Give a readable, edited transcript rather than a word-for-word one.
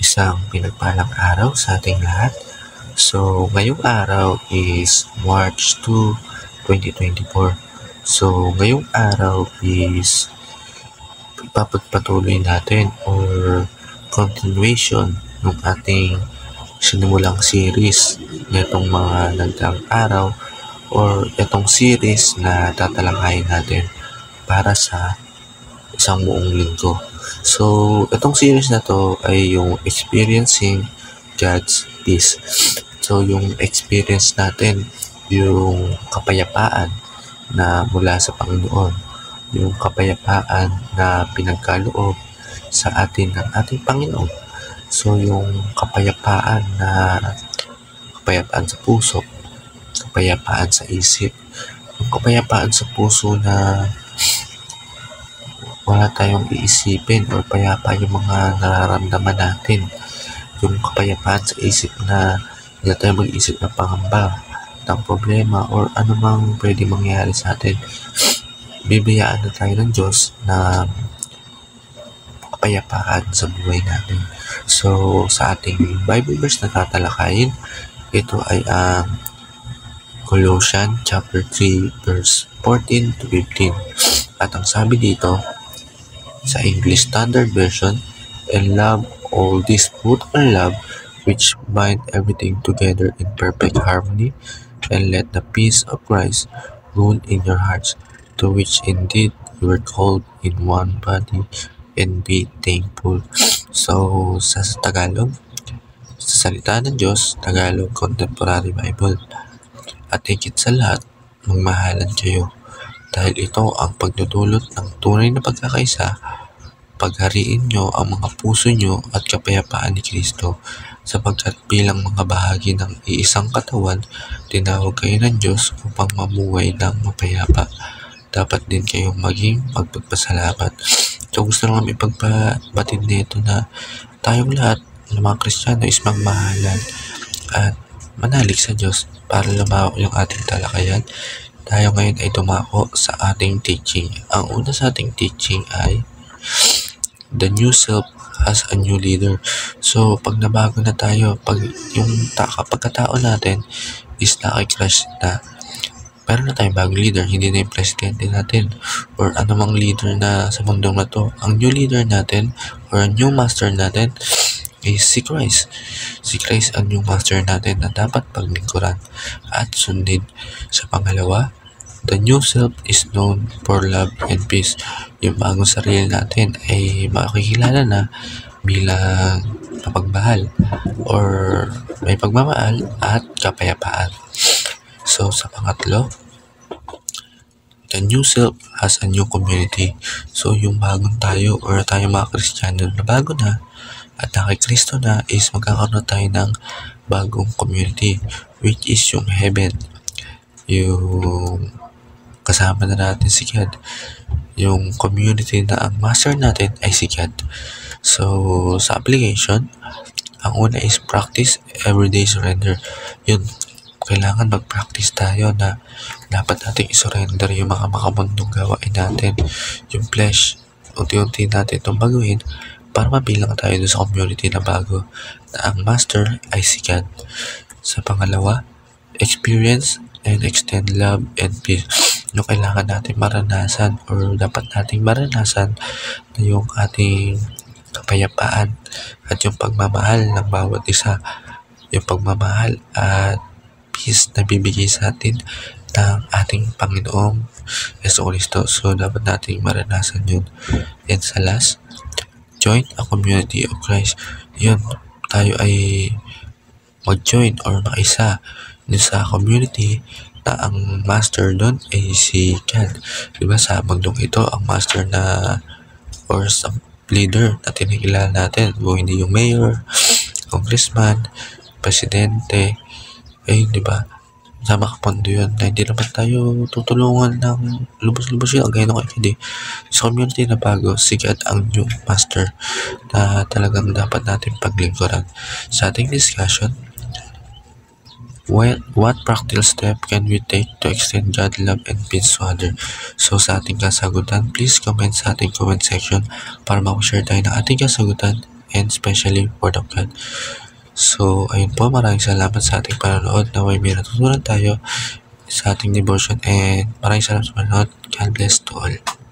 Isang pinagpalang araw sa ating lahat. So, ngayong araw is March 2, 2024. So, ngayong araw is ipapagpatuloy natin or continuation ng ating sinimulang series nitong mga nagdaang araw or itong series na tatalakayin natin para sa isang buong linggo. So, itong series na to ay yung Experiencing God's Peace. So, yung experience natin, yung kapayapaan na mula sa Panginoon, yung kapayapaan na pinagkaloob sa atin ng ating Panginoon. So, yung kapayapaan sa puso, kapayapaan sa isip, yung kapayapaan sa puso na wala tayong iisipin or payapa yung mga nararamdaman natin. Yung kapayapaan sa isip na hindi tayo mag-isip ng pangamba, ng problema, or anumang pwede mangyari sa atin. Bibiyaan na tayo ng Diyos na kapayapaan sa buhay natin. So, sa ating Bible verse na tatalakayin, ito ay ang Colossians chapter 3 verse 14 to 15. At ang sabi dito, sa English Standard Version, and love all this fruit and love which bind everything together in perfect harmony, and let the peace of Christ rule in your hearts, to which indeed you were called in one body, and be thankful. So, sa Tagalog, sa salita ng Diyos, Tagalog Contemporary Bible. At higit sa lahat, magmahalan kayo, dahil ito ang pagdudulot ng tunay na pagkakaisa. Paghariin nyo ang mga puso nyo at kapayapaan ni Kristo, sapagkat bilang mga bahagi ng iisang katawan, tinawag kayo ng Diyos upang mamuhay ng mapayapa. Dapat din kayong maging magpagpasalamat. So gusto naman ipagpabatid nito na tayong lahat ng mga Kristiyano is magmahalan at manalig sa Diyos para lumawak yung ating talakayan. Tayo ngayon ay dumako sa ating teaching. Ang una sa ating teaching ay the new self as a new leader. So, pag nabago na tayo, pag yung pagkatao natin is nakikrush na, pero na tayong bagong leader, hindi na yung presidente natin or anumang leader na sa mundong na to. Ang new leader natin or new master natin is si Christ. Si Christ ang new master natin na dapat paglingkuran at sundin. Sa pangalawa, the new self is known for love and peace. Yung bagong sarili natin ay makikilala na bilang mapagmahal or may pagmamahal at kapayapaan. So, sa pangatlo, the new self has a new community. So, yung bagong tayo or tayong mga Kristiyano na bago na at kay Kristo na is magkakaroon tayo ng bagong community, which is yung heaven. Yung kasama na natin si God. Yung community na ang master natin ay si God. So, sa application, ang una is practice everyday surrender. Yun, kailangan mag-practice tayo na dapat nating isurrender yung mga makamundong gawain natin. Yung flesh, unti-unti natin itong baguhin para mabilang tayo doon sa community na bago na ang master ay si God. Sa pangalawa, experience and extend love and peace. Yung kailangan natin maranasan or dapat nating maranasan na yung ating kapayapaan at yung pagmamahal ng bawat isa. Yung pagmamahal at peace na bibigay sa atin ng ating Panginoong Jesucristo. So, dapat nating maranasan yun. And sa last, join a community of Christ. Yun, tayo ay mag-join or maisa sa community na ang master doon ay si God. Diba sa mundong ito, ang master na or some leader na tinigilala natin, kung hindi yung mayor, congressman, presidente, diba? Sa makapondo yun na hindi naman tayo tutulungan ng lubos-lubos yun. Gaya nung hindi. Sa community na bago, si God ang new master na talagang dapat natin paglingkuran. Sa ating discussion, what practical step can we take to extend God, love, and peace to others? So sa ating kasagutan, please comment sa ating comment section para ma-share tayo ng ating kasagutan. and especially Word of God. So, ayun po, maraming salamat sa ating panonood. Naway may natutunan tayo sa ating devotion and maraming salamat sa panonood. God bless to all.